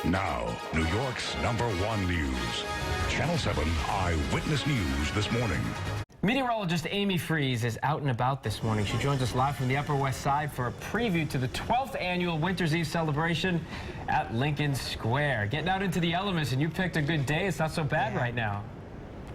Now, New York's #1 news. Channel 7 Eyewitness News this morning. Meteorologist Amy Freeze is out and about this morning. She joins us live from the Upper West Side for a preview to the 12th annual Winter's Eve celebration at Lincoln Square. Getting out into the elements, and you picked a good day. It's not so bad right now.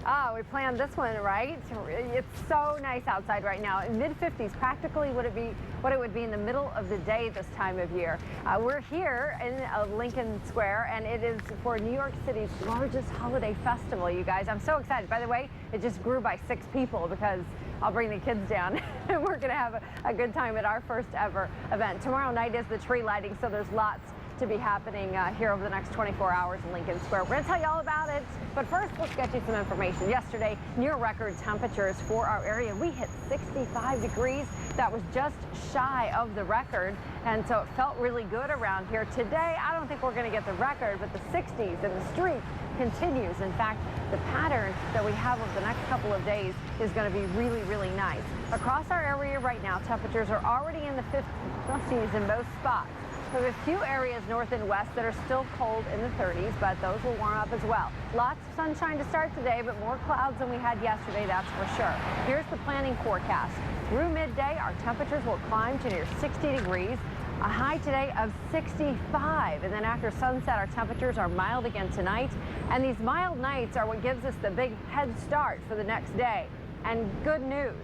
Oh, we planned this one, right? It's so nice outside right now. In mid-50s, practically what it would be in the middle of the day this time of year. We're here in Lincoln Square, and it is for New York City's largest holiday festival, you guys. I'm so excited. By the way, it just grew by 6 people because I'll bring the kids down and we're going to have a good time at our first ever event. Tomorrow night is the tree lighting, so there's lots to be happening here over the next 24 hours in Lincoln Square. We're going to tell you all about it, but first let's get you some information. Yesterday, near record temperatures for our area. We hit 65 degrees. That was just shy of the record, and so it felt really good around here. Today, I don't think we're going to get the record, but the 60s and the streak continues. In fact, the pattern that we have over the next couple of days is going to be really, really nice. Across our area right now, temperatures are already in the 50s in most spots. We have a few areas north and west that are still cold in the 30s, but those will warm up as well. Lots of sunshine to start today, but more clouds than we had yesterday, that's for sure. Here's the planning forecast. Through midday, our temperatures will climb to near 60 degrees, a high today of 65. And then after sunset, our temperatures are mild again tonight. And these mild nights are what gives us the big head start for the next day. And good news.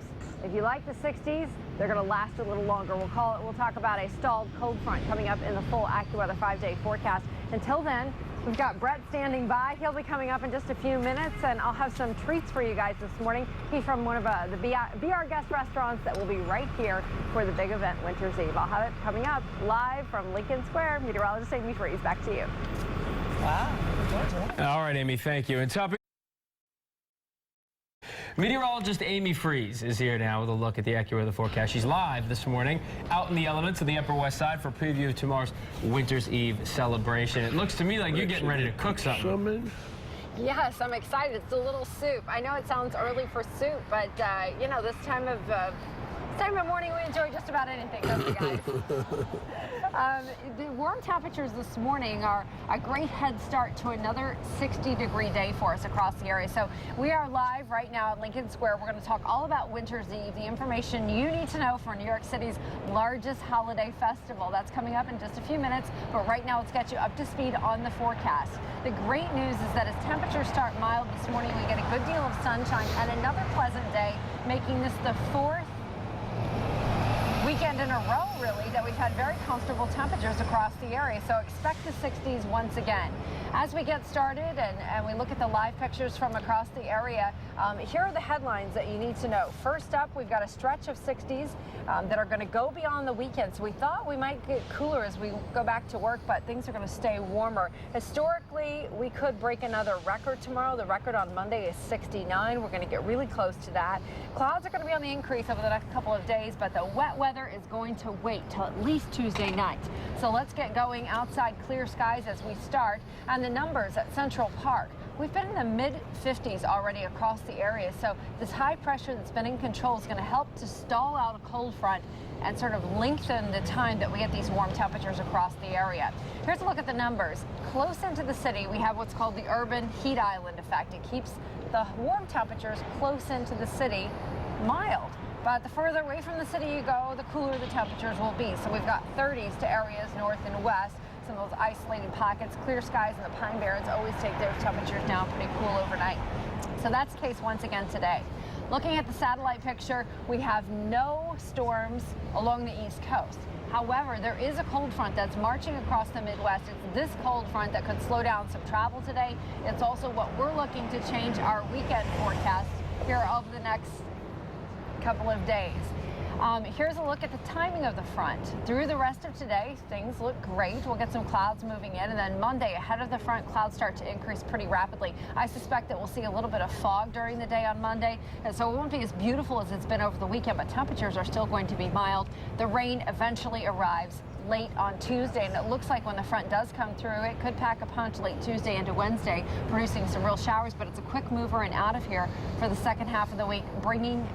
If you like the 60s, they're going to last a little longer. We'll talk about a stalled cold front coming up in the full AccuWeather 5-day forecast. Until then, we've got Brett standing by. He'll be coming up in just a few minutes, and I'll have some treats for you guys this morning. He's from one of the Be Our Guest restaurants that will be right here for the big event, Winter's Eve. I'll have it coming up live from Lincoln Square. Meteorologist Amy Freeze, back to you. Wow. All right, Amy, thank you. And meteorologist Amy Freeze is here now with a look at the AccuWeather forecast. She's live this morning out in the elements of the Upper West Side for a preview of tomorrow's Winter's Eve celebration. It looks to me like you're getting ready to cook something. Yes, I'm excited. It's a little soup. I know it sounds early for soup, but you know, this time of morning we enjoy just about anything, don't we, guys? The warm temperatures this morning are a great head start to another 60-degree day for us across the area. So we are live right now at Lincoln Square. We're going to talk all about Winter's Eve, the information you need to know for New York City's largest holiday festival. That's coming up in just a few minutes, but right now let's get you up to speed on the forecast. The great news is that as temperatures start mild this morning, we get a good deal of sunshine and another pleasant day, making this the 4th weekend in a row, really, that we've had very comfortable temperatures across the area. So expect the 60s once again. As we get started and we look at the live pictures from across the area, here are the headlines that you need to know. First up, we've got a stretch of 60s that are going to go beyond the weekend. So we thought we might get cooler as we go back to work, but things are going to stay warmer. Historically, we could break another record tomorrow. The record on Monday is 69. We're going to get really close to that. Clouds are going to be on the increase over the next couple of days, but the wet weather is going to wait till at least Tuesday night. So let's get going outside, clear skies as we start. And the numbers at Central Park. We've been in the mid-50s already across the area, so this high pressure that's been in control is going to help to stall out a cold front and sort of lengthen the time that we get these warm temperatures across the area. Here's a look at the numbers. Close into the city, we have what's called the urban heat island effect. It keeps the warm temperatures close into the city mild. But the further away from the city you go, the cooler the temperatures will be. So we've got 30s to areas north and west. Some of those isolated pockets, clear skies in the Pine Barrens always take those temperatures down pretty cool overnight. So that's the case once again today. Looking at the satellite picture, we have no storms along the East Coast. However, there is a cold front that's marching across the Midwest. It's this cold front that could slow down some travel today. It's also what we're looking to change our weekend forecast here over the next couple of days. Here's a look at the timing of the front. Through the rest of today, things look great. We'll get some clouds moving in, and then Monday, ahead of the front, clouds start to increase pretty rapidly. I suspect that we'll see a little bit of fog during the day on Monday, and so it won't be as beautiful as it's been over the weekend, but temperatures are still going to be mild. The rain eventually arrives late on Tuesday, and it looks like when the front does come through, it could pack a punch late Tuesday into Wednesday, producing some real showers, but it's a quick mover and out of here for the second half of the week, bringing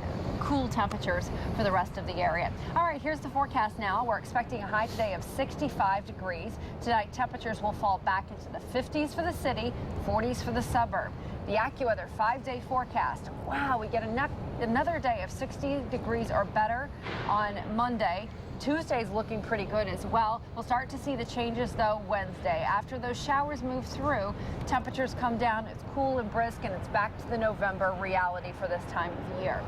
cool temperatures for the rest of the area. All right, here's the forecast now. We're expecting a high today of 65 degrees. Tonight, temperatures will fall back into the 50s for the city, 40s for the suburb. The AccuWeather 5-day forecast. Wow, we get another day of 60 degrees or better on Monday. Tuesday's looking pretty good as well. We'll start to see the changes, though, Wednesday. After those showers move through, temperatures come down. It's cool and brisk, and it's back to the November reality for this time of year.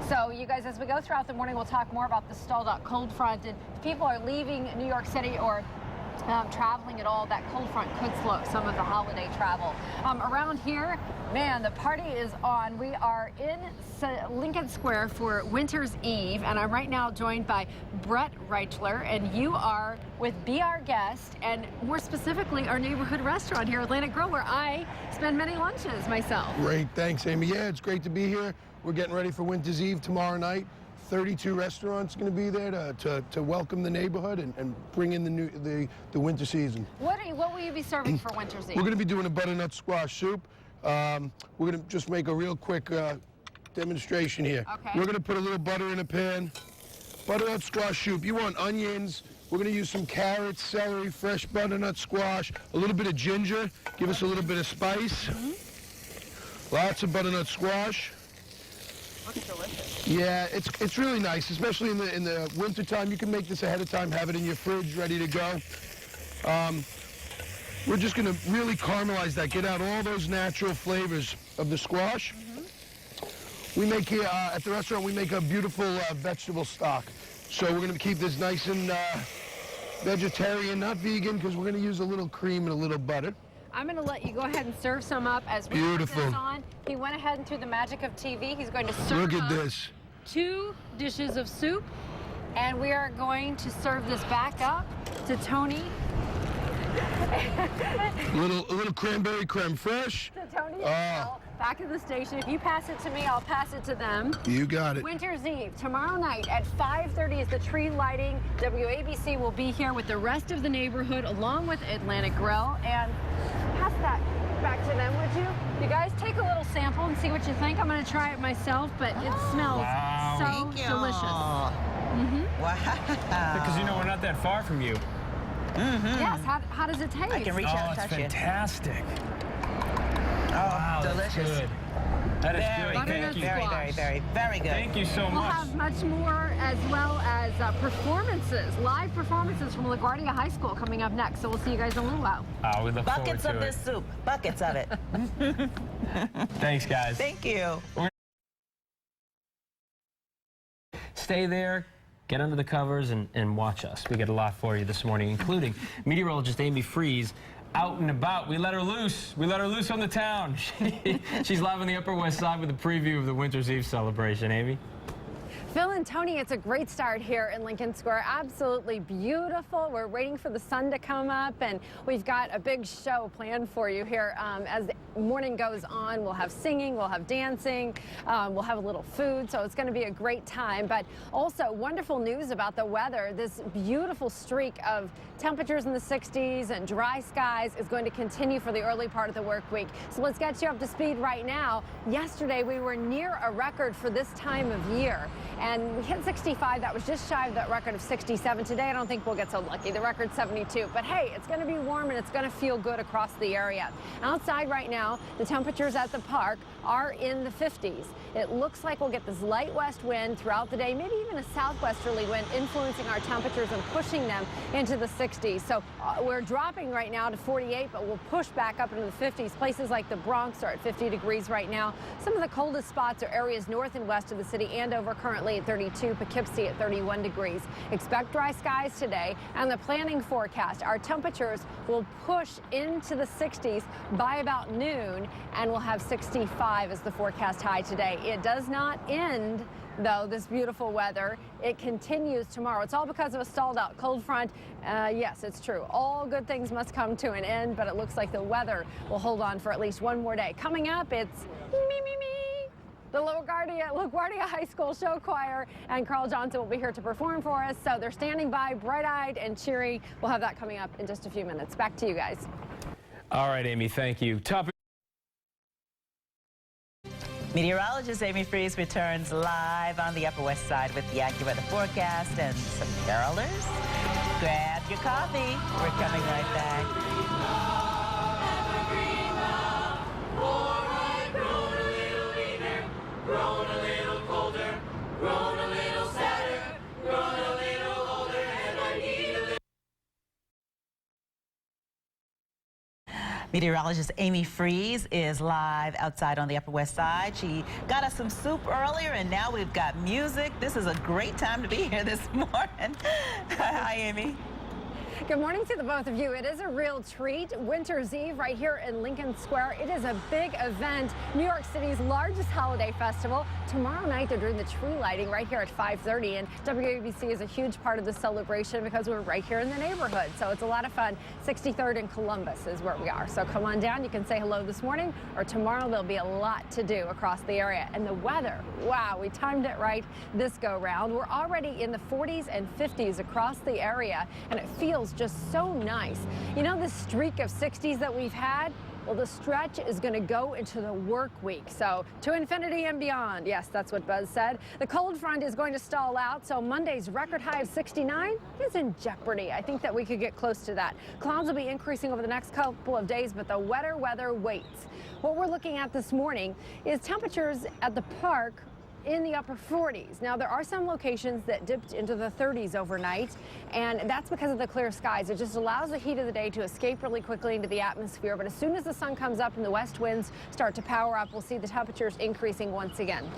So, you guys, as we go throughout the morning, we'll talk more about the stalled out cold front. And if people are leaving New York City or traveling at all, that cold front could slow some of the holiday travel. Around here, man, the party is on. We are in Lincoln Square for Winter's Eve, and I'm right now joined by Brett Reichler, and you are with Be Our Guest, and more specifically, our neighborhood restaurant here, Atlantic Grill, where I spend many lunches myself. Great, thanks, Amy. Yeah, it's great to be here. We're getting ready for Winter's Eve tomorrow night. 32 restaurants going to be there to welcome the neighborhood and bring in the winter season. What will you be serving for Winter's Eve? We're going to be doing a butternut squash soup. We're going to just make a real quick demonstration here. Okay. We're going to put a little butter in a pan. Butternut squash soup. You want onions. We're going to use some carrots, celery, fresh butternut squash, a little bit of ginger, give us a little bit of spice. Lots of butternut squash. Looks delicious. Yeah, it's really nice, especially in the winter time. You can make this ahead of time, have it in your fridge, ready to go. We're just going to really caramelize that, get out all those natural flavors of the squash. We make here at the restaurant, we make a beautiful vegetable stock. So we're going to keep this nice and vegetarian, not vegan, because we're going to use a little cream and a little butter. I'm going to let you go ahead and serve some up as we put this on. He went ahead and through the magic of TV, he's going to serve Look at up this. 2 dishes of soup, and we are going to serve this back up to Tony. A little cranberry creme fraiche. To Tony and Phil, back at the station. If you pass it to me, I'll pass it to them. You got it. Winter's Eve, tomorrow night at 5:30 is the tree lighting. WABC will be here with the rest of the neighborhood along with Atlantic Grill. And pass that back to them, would you? You guys take a little sample and see what you think. I'm going to try it myself, but it smells so delicious. Wow. Because you know we're not that far from you. Yes, how does it taste? I can reach out and it's touch fantastic. it. Oh, Wow, delicious. that's good. That is Very, good. very, Thank you. very good. Thank you so We'll much. have much more, as well as performances, live performances from LaGuardia High School coming up next. So we'll see you guys in a little while. We look Buckets forward of to this soup. Buckets of it. it. Thanks, guys. Thank you. Stay there. Get under the covers and watch us. We got a lot for you this morning, including meteorologist Amy Freeze out and about. We let her loose. We let her loose on the town. She's live on the Upper West Side with a preview of the Winter's Eve celebration. Amy? Phil and Tony, it's a great start here in Lincoln Square. Absolutely beautiful. We're waiting for the sun to come up, and we've got a big show planned for you here. As the morning goes on, we'll have singing, we'll have dancing, we'll have a little food, so it's going to be a great time. But also wonderful news about the weather. This beautiful streak of temperatures in the 60s and dry skies is going to continue for the early part of the work week. So let's get you up to speed right now. Yesterday, we were near a record for this time of year, and we hit 65. That was just shy of that record of 67. Today, I don't think we'll get so lucky. The record's 72. But hey, it's going to be warm and it's going to feel good across the area. Outside right now, the temperatures at the park are in the 50s. It looks like we'll get this light west wind throughout the day, maybe even a southwesterly wind influencing our temperatures and pushing them into the 60s. So we're dropping right now to 48, but we'll push back up into the 50s. Places like the Bronx are at 50 degrees right now. Some of the coldest spots are areas north and west of the city. Andover currently at 32, Poughkeepsie at 31 degrees. Expect dry skies today, and the planning forecast, our temperatures will push into the 60s by about noon, and we'll have 65 as the forecast high today. It does not end, though, this beautiful weather. It continues tomorrow. It's all because of a stalled out cold front. Yes, it's true. All good things must come to an end, but it looks like the weather will hold on for at least one more day. Coming up, it's the LaGuardia High School Show Choir, and Carl Johnson will be here to perform for us. So they're standing by, bright-eyed and cheery. We'll have that coming up in just a few minutes. Back to you guys. All right, Amy, thank you. Top Meteorologist Amy Freeze returns live on the Upper West Side with the AccuWeather forecast and some carolers. Grab your coffee. We're coming right back. Grown a little colder, grown a little sadder, grown a little older, and I need a little... Meteorologist Amy Freeze is live outside on the Upper West Side. She got us some soup earlier, and now we've got music. This is a great time to be here this morning. Hi, Amy. Good morning to the both of you. It is a real treat. Winter's Eve right here in Lincoln Square. It is a big event, New York City's largest holiday festival. Tomorrow night they're doing the tree lighting right here at 5:30, and WABC is a huge part of the celebration because we're right here in the neighborhood. So it's a lot of fun. 63rd and Columbus is where we are. So come on down. You can say hello this morning, or tomorrow there'll be a lot to do across the area. And the weather, wow, we timed it right this go round. We're already in the 40s and 50s across the area, and it feels just so nice. You know, the streak of 60s that we've had? Well, the stretch is going to go into the work week. So to infinity and beyond. Yes, that's what Buzz said. The cold front is going to stall out, so Monday's record high of 69 is in jeopardy. I think that we could get close to that. Clouds will be increasing over the next couple of days, but the wetter weather waits. What we're looking at this morning is temperatures at the park in the upper 40s. Now, there are some locations that dipped into the 30s overnight, and that's because of the clear skies. It just allows the heat of the day to escape really quickly into the atmosphere, but as soon as the sun comes up and the west winds start to power up, we'll see the temperatures increasing once again.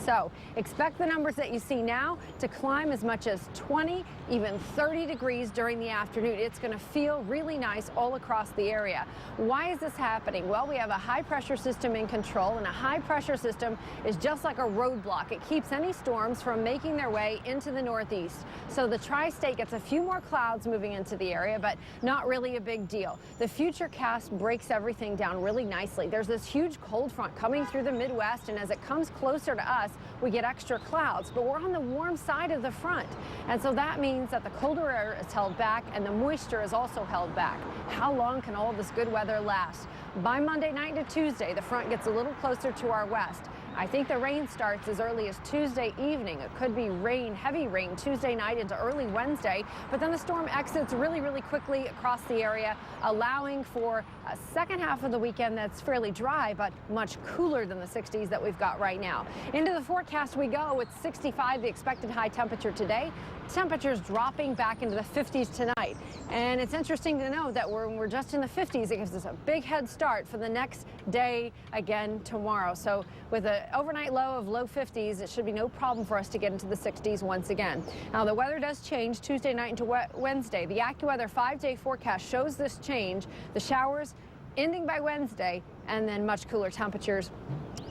So expect the numbers that you see now to climb as much as 20, even 30 degrees during the afternoon. It's going to feel really nice all across the area. Why is this happening? Well, we have a high pressure system in control, and a high pressure system is just like a roadblock. It keeps any storms from making their way into the northeast. So the tri-state gets a few more clouds moving into the area, but not really a big deal. The futurecast breaks everything down really nicely. There's this huge cold front coming through the Midwest, and as it comes closer to us, we get extra clouds, but we're on the warm side of the front. And so that means that the colder air is held back and the moisture is also held back. How long can all this good weather last? By Monday night to Tuesday, the front gets a little closer to our west. I think the rain starts as early as Tuesday evening. It could be rain, heavy rain, Tuesday night into early Wednesday, but then the storm exits really, really quickly across the area, allowing for a second half of the weekend that's fairly dry, but much cooler than the 60s that we've got right now. Into the forecast we go with 65, the expected high temperature today. Temperatures dropping back into the 50s tonight. And it's interesting to know that when we're just in the 50s, it gives us a big head start for the next day again tomorrow. So with an overnight low of low 50s, it should be no problem for us to get into the 60s once again. Now, the weather does change Tuesday night into Wednesday. The AccuWeather 5-day forecast shows this change. The showers ending by Wednesday, and then much cooler temperatures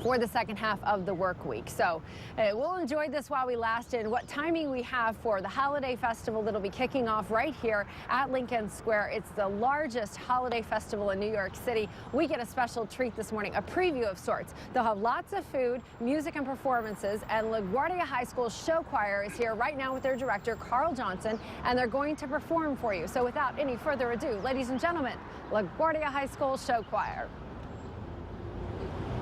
for the second half of the work week. So we'll enjoy this while we last, and what timing we have for the holiday festival that'll be kicking off right here at Lincoln Square. It's the largest holiday festival in New York City. We get a special treat this morning, a preview of sorts. They'll have lots of food, music, and performances, and LaGuardia High School Show Choir is here right now with their director, Carl Johnson, and they're going to perform for you. So without any further ado, ladies and gentlemen, LaGuardia High School Show Choir.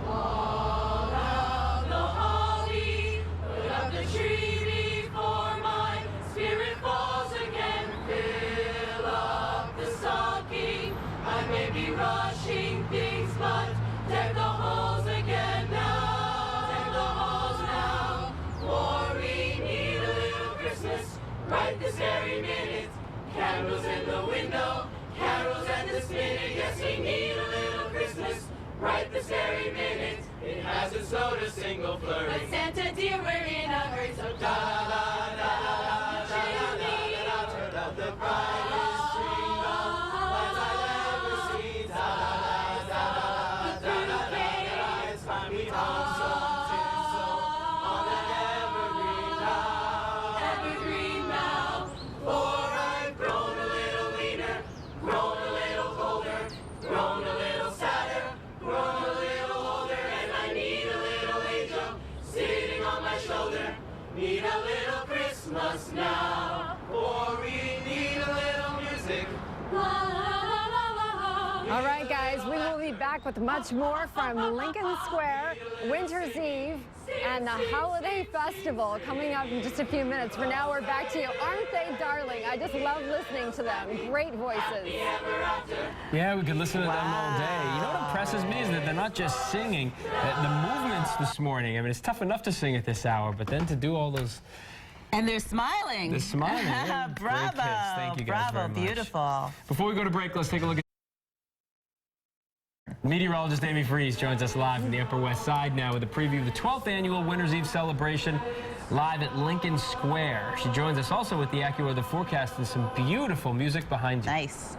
All around the holly, put up the tree before my spirit falls again. Fill up the stocking. I may be rushing things, but deck the halls again now. Deck the halls now, for we need a little Christmas right this very minute. Candles in the window, carols at the spinet. Yes, we need a little Christmas right this very minute. It hasn't snowed a single flurry, but Santa dear, we're in a hurry. So da da da da da da da, turn up the brightest string of lights I've ever seen. Da da da da da da da. It's time we hung some tinsel on the evergreen bough. Evergreen bough, for I've grown a little leaner, grown a little colder, grown a little sadder, grown a little older, and I need a little angel sitting on my shoulder. Need a little Christmas now, or we need a little music. La la la la la. All right, guys, we will be back with much more from Lincoln Square, Winter's Eve, and the Holiday Festival coming up in just a few minutes. For now, we're back to you. Aren't they darling? I just love listening to them. Great voices. Yeah, we could listen to them all day. You know what impresses me is that they're not just singing. The movements this morning, I mean, it's tough enough to sing at this hour, but then to do all those... And they're smiling. They're smiling. Yeah. Bravo. Great kids. Thank you guys very much. Beautiful. Before we go to break, let's take a look at... Meteorologist Amy Freeze joins us live from the Upper West Side now with a preview of the 12th annual Winter's Eve celebration live at Lincoln Square. She joins us also with the AccuWeather forecast and some beautiful music behind you. Nice.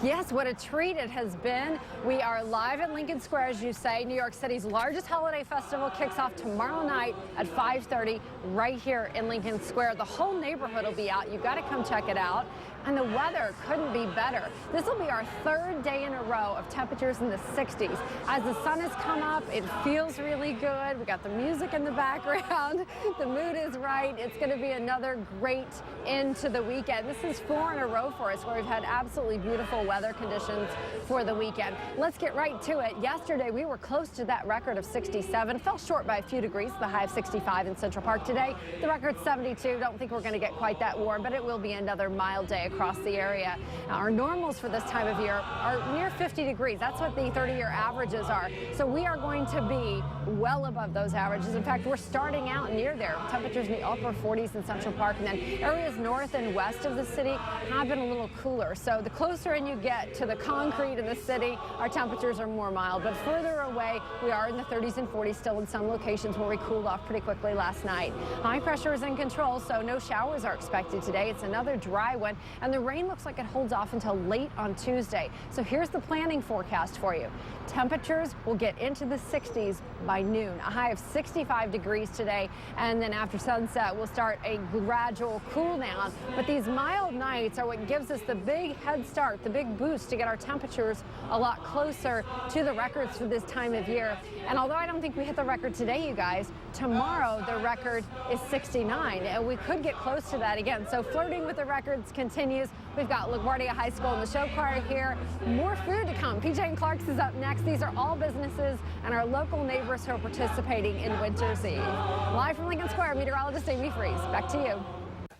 Yes, what a treat it has been. We are live at Lincoln Square, as you say. New York City's largest holiday festival kicks off tomorrow night at 5:30 right here in Lincoln Square. The whole neighborhood will be out. You've got to come check it out. And the weather couldn't be better. This will be our third day in a row of temperatures in the 60s. As the sun has come up, it feels really good. We got the music in the background. The mood is right. It's going to be another great end to the weekend. This is 4 in a row for us where we've had absolutely beautiful weather conditions for the weekend. Let's get right to it. Yesterday, we were close to that record of 67. Fell short by a few degrees, the high of 65 in Central Park today. The record's 72. Don't think we're going to get quite that warm, but it will be another mild day across the area. Now, our normals for this time of year are near 50 degrees. That's what the 30-year averages are. So we are going to be well above those averages. In fact, we're starting out near there. Temperatures in the upper 40s in Central Park, and then areas north and west of the city have been a little cooler. So the closer in you get to the concrete in the city, our temperatures are more mild. But further away, we are in the 30s and 40s still in some locations where we cooled off pretty quickly last night. High pressure is in control, so no showers are expected today. It's another dry one, and the rain looks like it holds off until late on Tuesday. So here's the planning forecast for you. Temperatures will get into the 60s by noon, a high of 65 degrees today, and then after sunset we'll start a gradual cool down. But these mild nights are what gives us the big head start, the big boost to get our temperatures a lot closer to the records for this time of year. And although I don't think we hit the record today, you guys, tomorrow the record is 69, and we could get close to that again. So flirting with the records continues. We've got LaGuardia High School and the show choir here. More food to come. PJ and Clarke's is up next. These are all businesses and our local neighbors who are participating in Winter's Eve. Live from Lincoln Square, meteorologist Amy Freeze. Back to you.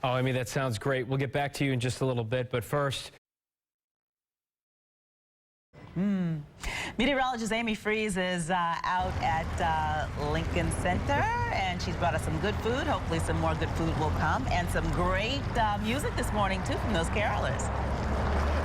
Oh, Amy, that sounds great. We'll get back to you in just a little bit, but first... Meteorologist Amy Freeze is out at Lincoln Center, and she's brought us some good food. Hopefully some more good food will come, and some great music this morning, too, from those carolers.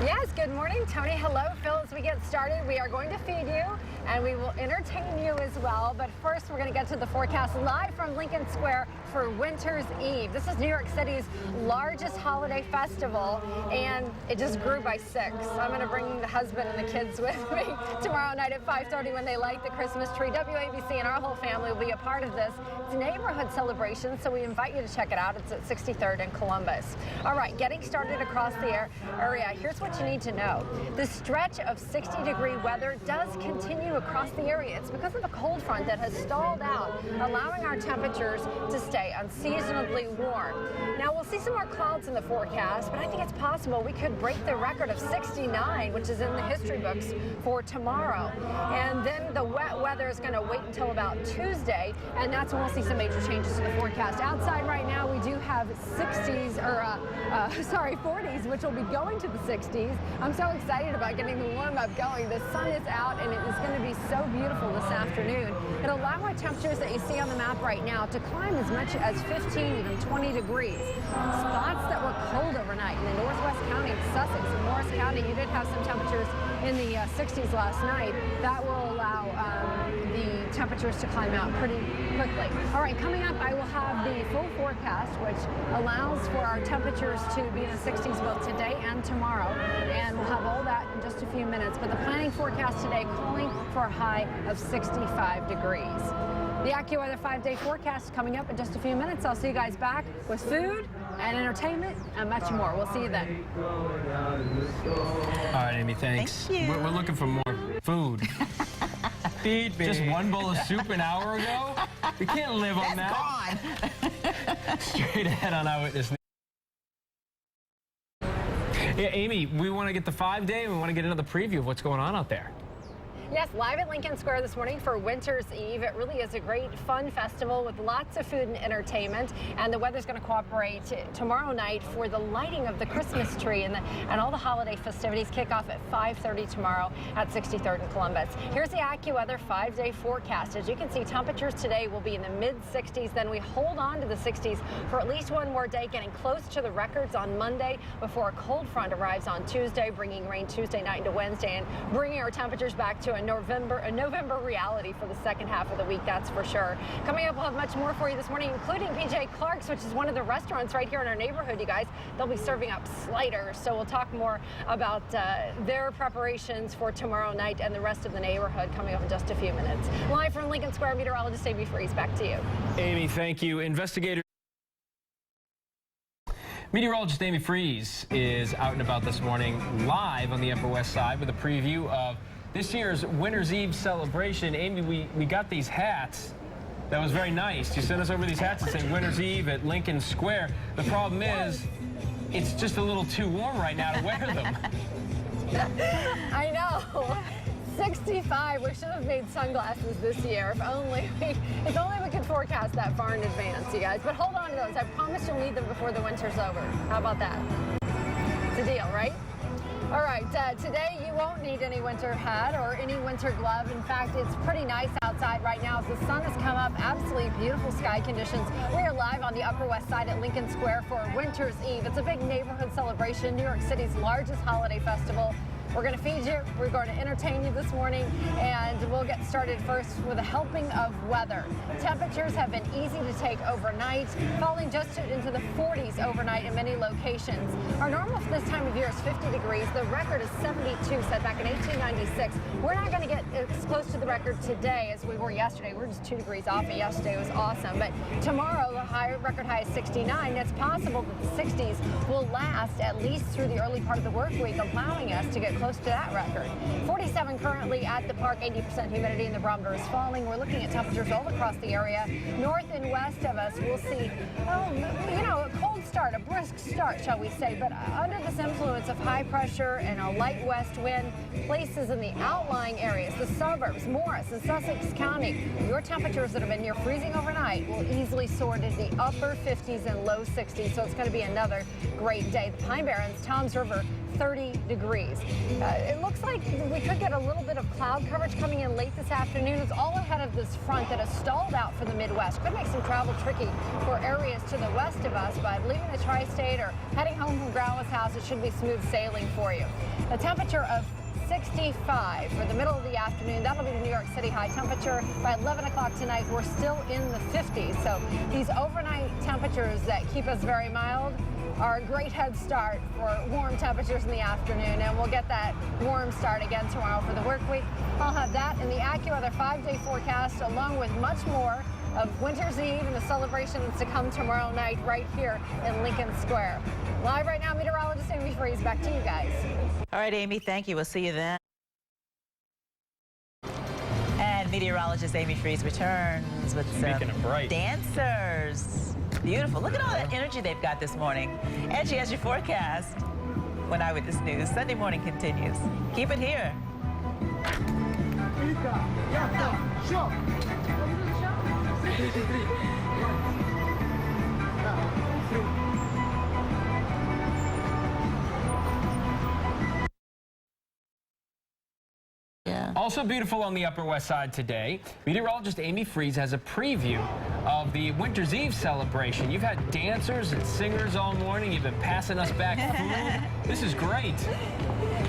Yes, good morning, Tony. Hello, Phil. As we get started, we are going to feed you, and we will entertain you as well. But first, we're going to get to the forecast live from Lincoln Square for Winter's Eve. This is New York City's largest holiday festival, and it just grew by 6. I'm going to bring the husband and the kids with me tomorrow night at 5:30 when they light the Christmas tree. WABC and our whole family will be a part of this. It's a neighborhood celebration, so we invite you to check it out. It's at 63rd and Columbus. All right, getting started across the area. Here's what you need to know. The stretch of 60-degree weather does continue across the area. It's because of a cold front that has stalled out, allowing our temperatures to stay unseasonably warm. Now, we'll see some more clouds in the forecast, but I think it's possible we could break the record of 69, which is in the history books, for tomorrow. And then the wet weather is going to wait until about Tuesday, and that's when we'll see some major changes to the forecast. Outside right now, we do have 60s, or 40s, which will be going to the 60s. I'm so excited about getting the warm-up going. The sun is out, and it is going to be so beautiful this afternoon. It'll allow our temperatures that you see on the map right now to climb as much as 15, even 20 degrees. Spots that were cold overnight in the Northwest County, Sussex, and Morris County, you did have some temperatures in the 60s last night. That will allow the temperatures to climb out pretty quickly. All right, coming up, I will have the full forecast, which allows for our temperatures to be in the 60s both today and tomorrow. And we'll have all that in just a few minutes. But the planning forecast today calling for a high of 65 degrees. The AccuWeather 5-day forecast coming up in just a few minutes. I'll see you guys back with food and entertainment and much more. We'll see you then. All right, Amy, thanks. Thank you. We're looking for more food. Feed me. Just one bowl of soup an hour ago? We can't live on that. Gone. Straight ahead on Eyewitness News. Yeah, Amy, we want to get the 5-day and we want to get another preview of what's going on out there. Yes, live at Lincoln Square this morning for Winter's Eve. It really is a great, fun festival with lots of food and entertainment. And the weather's going to cooperate tomorrow night for the lighting of the Christmas tree. And all the holiday festivities kick off at 5:30 tomorrow at 63rd and Columbus. Here's the AccuWeather 5-day forecast. As you can see, temperatures today will be in the mid-60s. Then we hold on to the 60s for at least one more day, getting close to the records on Monday before a cold front arrives on Tuesday, bringing rain Tuesday night into Wednesday and bringing our temperatures back to a November reality for the second half of the week, that's for sure. Coming up, we'll have much more for you this morning, including Clarke's, which is one of the restaurants right here in our neighborhood, you guys. They'll be serving up sliders, so we'll talk more about their preparations for tomorrow night and the rest of the neighborhood coming up in just a few minutes. Live from Lincoln Square, meteorologist Amy Freeze, back to you. Amy, thank you. Meteorologist Amy Freeze is out and about this morning, live on the Upper West Side with a preview of this year's Winter's Eve celebration. Amy, we got these hats. That was very nice. You sent us over these hats that say Winter's Eve at Lincoln Square. The problem is, it's just a little too warm right now to wear them. I know. 65. We should have made sunglasses this year. If only we could forecast that far in advance, you guys. But hold on to those. I promise you'll need them before the winter's over. How about that? It's a deal, right? All right, today you won't need any winter hat or any winter glove. In fact, it's pretty nice outside right now as the sun has come up. Absolutely beautiful sky conditions. We are live on the Upper West Side at Lincoln Square for Winter's Eve. It's a big neighborhood celebration, New York City's largest holiday festival. We're going to feed you, we're going to entertain you this morning, and we'll get started first with a helping of weather. Temperatures have been easy to take overnight, falling just into the 40s overnight in many locations. Our normal for this time of year is 50 degrees. The record is 72, set back in 1896. We're not going to get as close to the record today as we were yesterday. We're just 2 degrees off of yesterday. It was awesome. But tomorrow, the record high is 69. It's possible that the 60s will last at least through the early part of the work week, allowing us to get close to that record. 47 currently at the park, 80% humidity, and the barometer is falling. We're looking at temperatures all across the area. North and west of us, we'll see, a cold start, a brisk start, shall we say, but under this influence of high pressure and a light west wind, places in the outlying areas, the suburbs, Morris and Sussex County, your temperatures that have been near freezing overnight will easily soar to the upper 50s and low 60s, so it's going to be another great day. The Pine Barrens, Toms River, 30 degrees. It looks like we could get a little bit of cloud coverage coming in late this afternoon. It's all ahead of this front that has stalled out for the Midwest. Could make some travel tricky for areas to the west of us, but leaving the tri-state or heading home from Grandma's house, it should be smooth sailing for you. A temperature of 65 for the middle of the afternoon. That'll be the New York City high temperature. By 11 o'clock tonight, we're still in the 50s. So these overnight temperatures that keep us very mild are a great head start for warm temperatures in the afternoon, and we'll get that warm start again tomorrow for the work week. I'll have that in the AccuWeather 5-day forecast, along with much more of Winter's Eve and the celebrations to come tomorrow night right here in Lincoln Square. Live right now, meteorologist Amy Freeze. Back to you guys. All right, Amy, thank you. We'll see you then. And meteorologist Amy Freeze returns with some dancers. Beautiful. Look at all that energy they've got this morning. And she has your forecast when Eyewitness News Sunday morning continues. Keep it here. Also beautiful on the Upper West Side today, meteorologist Amy Freeze has a preview of the Winter's Eve celebration. You've had dancers and singers all morning. You've been passing us back food. This is great.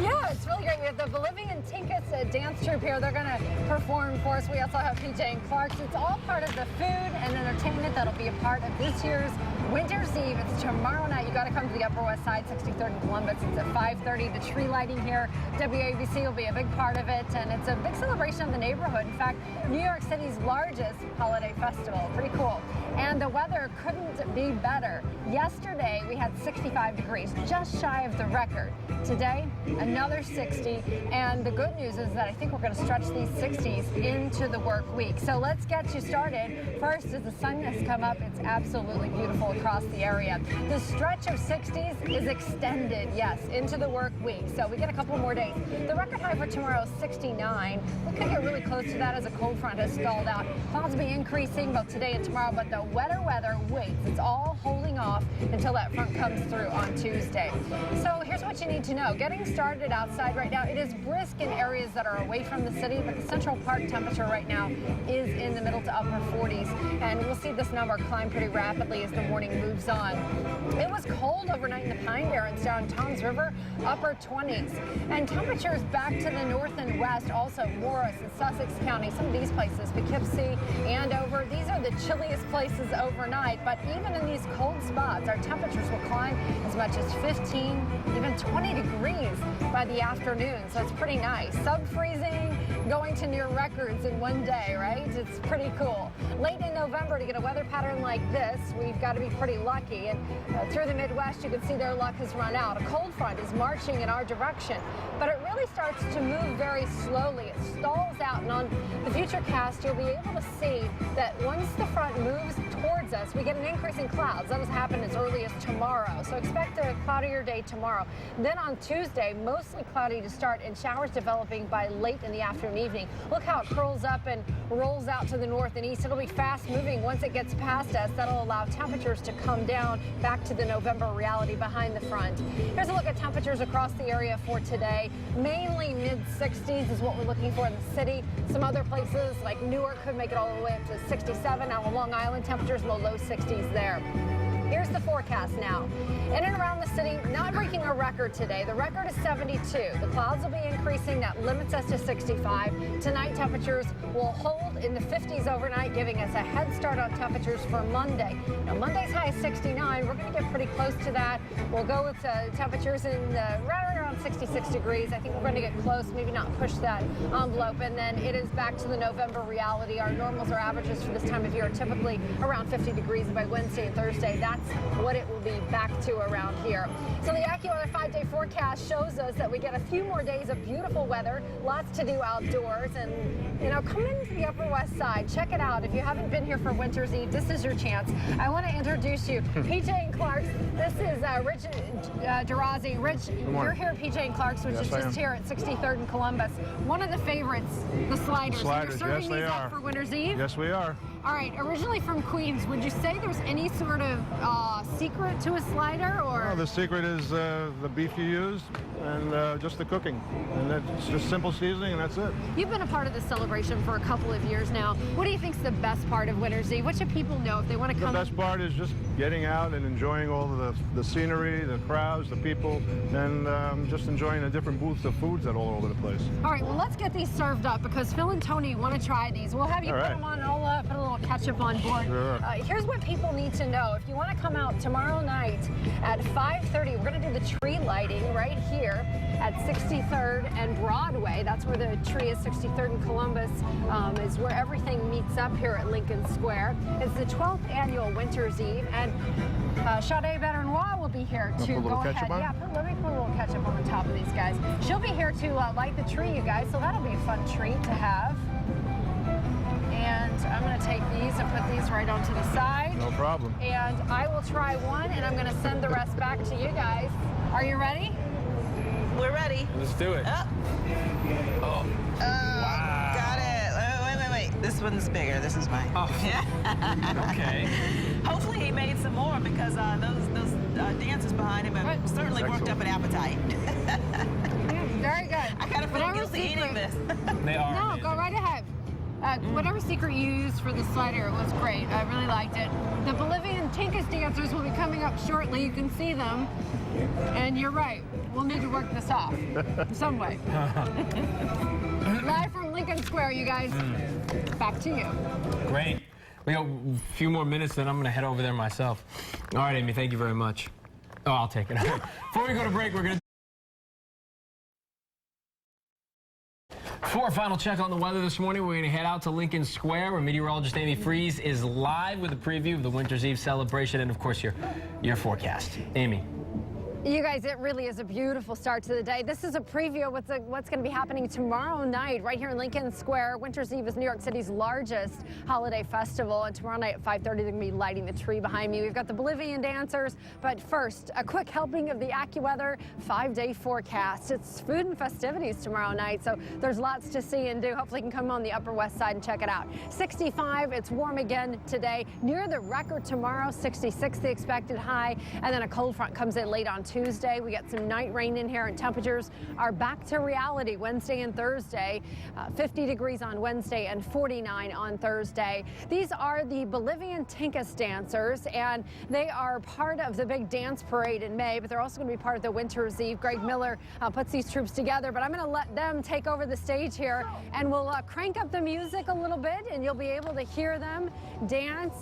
Yeah, it's really great. We have the Bolivian Tinkus Dance troupe here. They're going to perform for us. We also have PJ and Clarke. It's all part of the food and entertainment that'll be a part of this year's Winter's Eve. It's tomorrow night. You got to come to the Upper West Side, 63rd and Columbus. It's at 5:30. The tree lighting here, WABC will be a big part of it, and it's a big celebration of the neighborhood. In fact, New York City's largest holiday festival. Pretty cool. And the weather couldn't be better. Yesterday, we had 65 degrees, just shy of the record. Today, another 60. And the good news is that I think we're going to stretch these 60s into the work week. So let's get you started. First, as the sun has come up, it's absolutely beautiful. across the area. The stretch of 60s is extended, yes, into the work week. So we get a couple more days. The record high for tomorrow is 69. We could get really close to that as a cold front has stalled out. Clouds will be increasing both today and tomorrow, but the wetter weather waits. It's all holding off until that front comes through on Tuesday. So here's what you need to know. Getting started outside right now, it is brisk in areas that are away from the city, but the Central Park temperature right now is in the middle to upper 40s, and we'll see this number climb pretty rapidly as the morning moves on. It was cold overnight in the Pine Barrens down Toms River, upper 20s, and temperatures back to the north and west, also Morris and Sussex County, some of these places, Poughkeepsie, Andover. These are the chilliest places overnight, but even in these cold spots, our temperatures will climb as much as 15, even 20 degrees by the afternoon, so it's pretty nice. Sub-freezing, going to near records in one day, right? It's pretty cool. Late in November to get a weather pattern like this, we've got to be pretty lucky. And through the Midwest, you can see their luck has run out. A cold front is marching in our direction, but it really starts to move very slowly. It stalls out, and on the future cast, you'll be able to see that once the front moves towards us, we get an increase in clouds. That has happened as early as tomorrow. So expect a cloudier day tomorrow. Then on Tuesday, mostly cloudy to start and showers developing by late in the afternoon evening. Look how it curls up and rolls out to the north and east. It'll be fast moving once it gets past us. That'll allow temperatures to come down back to the November reality behind the front. Here's a look at temperatures across the area for today. Mainly mid-60s is what we're looking for in the city. Some other places like Newark could make it all the way up to 67. Now Long Island temperatures in the low 60s there. Here's the forecast now. In and around the city, not breaking a record today. The record is 72. The clouds will be increasing. That limits us to 65. Tonight, temperatures will hold in the 50s overnight, giving us a head start on temperatures for Monday. Now, Monday's high is 69. We're going to get pretty close to that. We'll go with temperatures in right around 66 degrees. I think we're going to get close, maybe not push that envelope. And then it is back to the November reality. Our normals or averages for this time of year are typically around 50 degrees by Wednesday and Thursday. That's what it will be back to around here. So the AccuWeather 5-day forecast shows us that we get a few more days of beautiful weather, lots to do outdoors, and come into the Upper West Side. Check it out. If you haven't been here for Winter's Eve, this is your chance. I want to introduce you, PJ and Clarke's. This is Rich Durazi. Rich, you're here at PJ and Clarke's, which is just here at 63rd and Columbus. One of the favorites, the sliders. Sliders, You're yes, serving they these are. up for Winter's Eve? Yes, we are. All right, originally from Queens, would you say there's any sort of secret to a slider, or? Well, the secret is the beef you use and just the cooking. And it's just simple seasoning, and that's it. You've been a part of this celebration for a couple of years now. What do you think's the best part of Winter's Eve? What should people know if they want to come? The best part is just getting out and enjoying all of the scenery, the crowds, the people, and just enjoying the different booths of foods that are all over the place. All right, well, let's get these served up because Phil and Tony want to try these. We'll have you put them on, and I'll put a little ketchup on board. Sure. Here's what people need to know. If you want to come out tomorrow night at 5:30, we're going to do the tree lighting right here at 63rd and Broadway. That's where the tree is. 63rd and Columbus is where everything meets up here at Lincoln Square. It's the 12th annual Winter's Eve, and Chowder House will be here to go ahead. Yeah, let me put a little ketchup on the top of these guys. She'll be here to light the tree, you guys, so that'll be a fun treat to have. And I'm going to take these and put these right onto the side. No problem. And I will try one, and I'm going to send the rest back to you guys. Are you ready? We're ready. Let's do it. Wow. Got it. Wait. This one's bigger. This is mine. Oh. Okay. Hopefully he made some more because those dancers behind him have certainly worked up an appetite. Very good. I kind of feel guilty eating this. They are. No, go right ahead. Whatever secret you used for the slider, it was great. I really liked it. The Bolivian Tinkus dancers will be coming up shortly. You can see them. And you're right. We'll need to work this off some way. Live from Lincoln Square, you guys. Back to you. Great. We got a few more minutes, then I'm going to head over there myself. All right, Amy, thank you very much. Oh, I'll take it. Before we go to break, we're going to... For our final check on the weather this morning, we're going to head out to Lincoln Square, where meteorologist Amy Freeze is live with a preview of the Winter's Eve celebration and, of course, your forecast. Amy. You guys, it really is a beautiful start to the day. This is a preview of what's going to be happening tomorrow night right here in Lincoln Square. Winter's Eve is New York City's largest holiday festival, and tomorrow night at 5:30 they're going to be lighting the tree behind me. We've got the Bolivian dancers, but first, a quick helping of the AccuWeather 5-day forecast. It's food and festivities tomorrow night, so there's lots to see and do. Hopefully you can come on the Upper West Side and check it out. 65, it's warm again today. Near the record tomorrow, 66 the expected high, and then a cold front comes in late on Tuesday. We got some night rain in here, and temperatures are back to reality Wednesday and Thursday. 50 degrees on Wednesday and 49 on Thursday. These are the Bolivian Tinkus dancers, and they are part of the big dance parade in May, but they're also going to be part of the Winter's Eve. Greg Miller puts these troops together, but I'm going to let them take over the stage here, and we'll crank up the music a little bit, and you'll be able to hear them dance.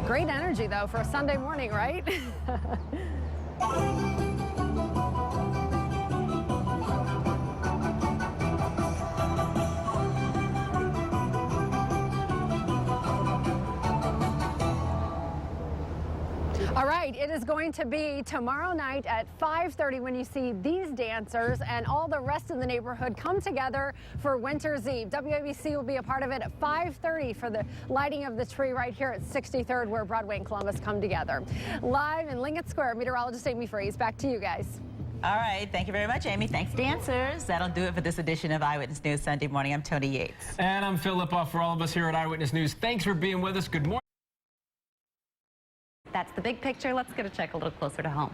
Great energy, though, for a Sunday morning, right? All right, it is going to be tomorrow night at 5:30 when you see these dancers and all the rest of the neighborhood come together for Winter's Eve. WABC will be a part of it at 5:30 for the lighting of the tree right here at 63rd, where Broadway and Columbus come together. Live in Lincoln Square, meteorologist Amy Freeze. Back to you guys. All right, thank you very much, Amy. Thanks, dancers. That'll do it for this edition of Eyewitness News Sunday morning. I'm Tony Yates. And I'm Philip. For all of us here at Eyewitness News, thanks for being with us. Good morning. That's the big picture. Let's get a check a little closer to home.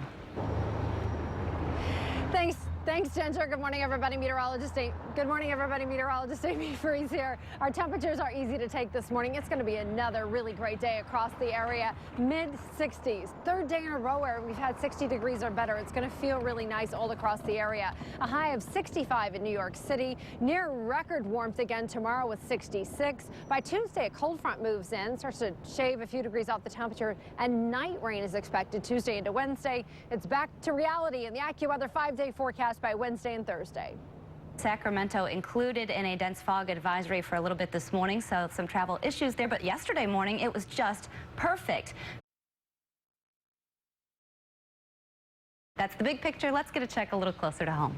Thanks, Ginger. Good morning, everybody. Good morning, everybody. Meteorologist Amy Freeze here. Our temperatures are easy to take this morning. It's going to be another really great day across the area. Mid-60s. Third day in a row where we've had 60 degrees or better. It's going to feel really nice all across the area. A high of 65 in New York City. Near record warmth again tomorrow with 66. By Tuesday, a cold front moves in, starts to shave a few degrees off the temperature, and night rain is expected Tuesday into Wednesday. It's back to reality in the AccuWeather 5-day forecast by Wednesday and Thursday. Sacramento included in a dense fog advisory for a little bit this morning, so some travel issues there, but yesterday morning it was just perfect. That's the big picture. Let's get a check a little closer to home.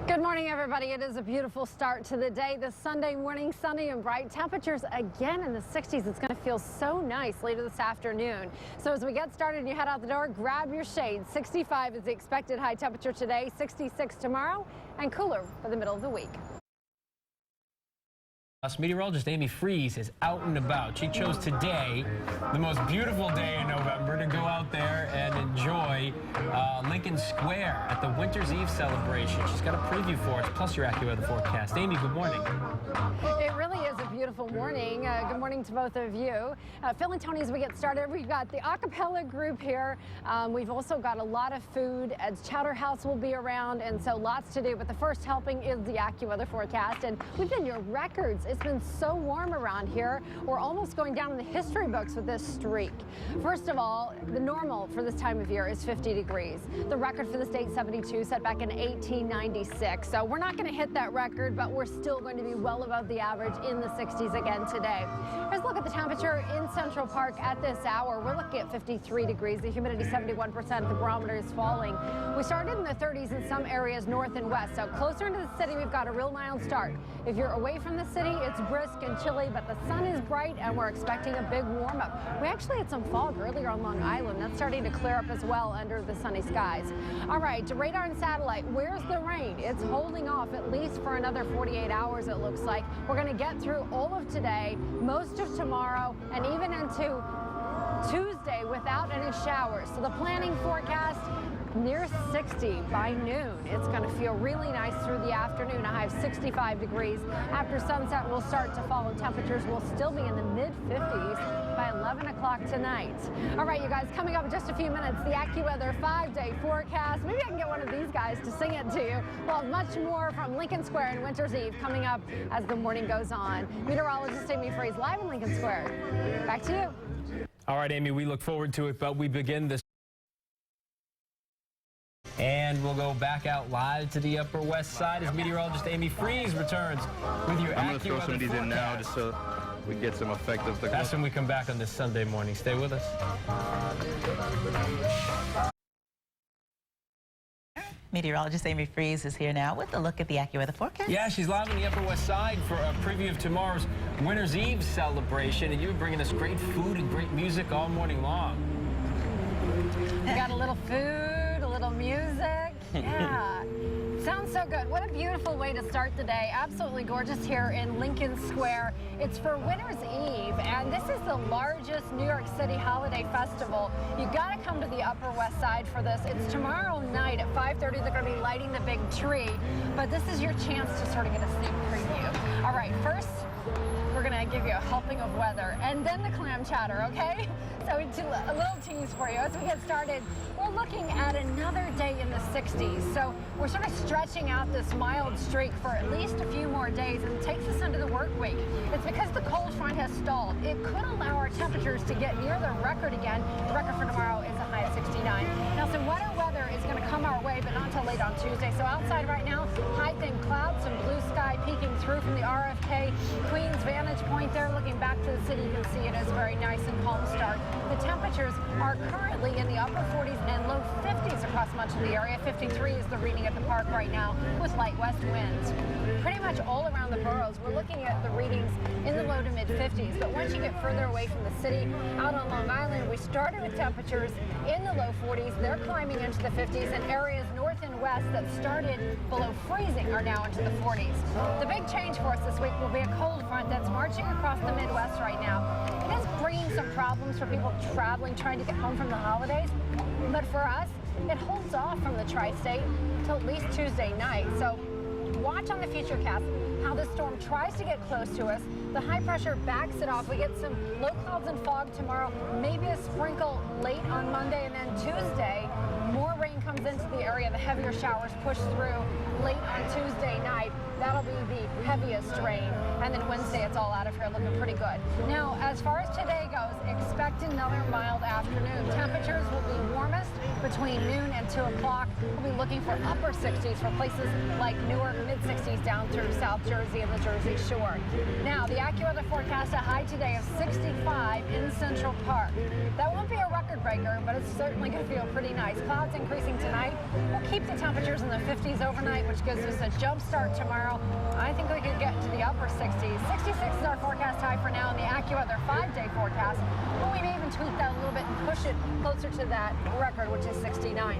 Good morning, everybody. It is a beautiful start to the day. This Sunday morning, sunny and bright. Temperatures again in the 60s. It's going to feel so nice later this afternoon. So as we get started and you head out the door, grab your shades. 65 is the expected high temperature today, 66 tomorrow, and cooler for the middle of the week. Meteorologist Amy Freeze is out and about. She chose today, the most beautiful day in November, to go out there and enjoy Lincoln Square at the Winter's Eve celebration. She's got a preview for us, plus your AccuWeather forecast. Amy, good morning. It really is a beautiful morning. Good morning to both of you. Phil and Tony, as we get started, we've got the a cappella group here. We've also got a lot of food, as Chowder House will be around, and so lots to do. But the first helping is the AccuWeather forecast, and we've been near records. It's been so warm around here. We're almost going down in the history books with this streak. First of all, the normal for this time of year is 50 degrees. The record for the state, 72, set back in 1896. So we're not going to hit that record, but we're still going to be well above the average in the 60s again today. Here's a look at the temperature in Central Park at this hour. We're looking at 53 degrees. The humidity 71%. The barometer is falling. We started in the 30s in some areas north and west. So closer into the city, we've got a real mild start. If you're away from the city, it's brisk and chilly, but the sun is bright and we're expecting a big warm-up. We actually had some fog earlier on Long Island. That's starting to clear up as well under the sunny skies. All right, radar and satellite, where's the rain? It's holding off at least for another 48 hours, it looks like. We're going to get through all of today, most of tomorrow, and even into Tuesday without any showers. So the planning forecast, near 60 by noon. It's going to feel really nice through the afternoon. A high of 65 degrees. After sunset, we'll start to fall, and temperatures will still be in the mid-50s by 11 o'clock tonight. All right, you guys, coming up in just a few minutes, the AccuWeather 5-day forecast. Maybe I can get one of these guys to sing it to you. We'll have much more from Lincoln Square and Winter's Eve coming up as the morning goes on. Meteorologist Amy Freeze live in Lincoln Square. Back to you. All right, Amy, we look forward to it, but we begin this. And we'll go back out live to the Upper West Side as meteorologist Amy Freeze returns with your I'm going to throw some of these in now just so we get some effect of the... That's when we come back on this Sunday morning. Stay with us. Meteorologist Amy Freeze is here now with a look at the AccuWeather forecast. Yeah, she's live on the Upper West Side for a preview of tomorrow's Winter's Eve celebration, and you've been bringing us great food and great music all morning long. We got a little food, a little music. Yeah. Sounds so good. What a beautiful way to start the day. Absolutely gorgeous here in Lincoln Square. It's for Winter's Eve, and this is the largest New York City holiday festival. You've got to come to the Upper West Side for this. It's tomorrow night at 5:30. They're going to be lighting the big tree, but this is your chance to sort of get a sneak preview. All right, first, we're going to give you a helping of weather, and then the clam chowder, okay? So a little tease for you. As we get started, we're looking at another day in the 60s. So we're sort of stretching out this mild streak for at least a few more days, and it takes us into the work week. It's because the cold front has stalled. It could allow our temperatures to get near the record again. The record for tomorrow is a high of 69. Now, some wetter weather is going to come our way, but not until late on Tuesday. So outside right now, high thin clouds, some blue sky peeking through from the RFK Queens vantage point there. Looking back to the city, you can see it is a very nice and calm start. The temperatures are currently in the upper 40s and low 50s across much of the area. 53 is the reading at the park right now with light west winds. Pretty much all around the boroughs, we're looking at the readings in the low to mid 50s. But once you get further away from the city, out on Long Island, we started with temperatures in the low 40s. They're climbing into the 50s, and areas north and west that started below freezing are now into the 40s. The big change for us this week will be a cold front that's marching across the Midwest right now. It is bringing some problems for people traveling, trying to get home from the holidays. But for us, it holds off from the tri-state until at least Tuesday night. So watch on the futurecast how this storm tries to get close to us. The high pressure backs it off. We get some low clouds and fog tomorrow, maybe a sprinkle late on Monday, and then Tuesday, more rain comes into the area. The heavier showers push through late on Tuesday night. That'll be the heaviest rain. And then Wednesday, it's all out of here looking pretty good. Now, as far as today goes, expect another mild afternoon. Temperatures will be warmest between noon and 2 o'clock. We'll be looking for upper 60s for places like Newark, mid-60s down through South Jersey and the Jersey Shore. Now, the AccuWeather forecast a high today of 65 in Central Park. That won't be a record breaker, but it's certainly going to feel pretty nice. Clouds increasing tonight. We'll keep the temperatures in the 50s overnight, which gives us a jump start tomorrow. I think we could get to the upper 60s. 66 is our forecast high for now in the AccuWeather 5-day forecast, but we may even tweak that a little bit and push it closer to that record, which is 69.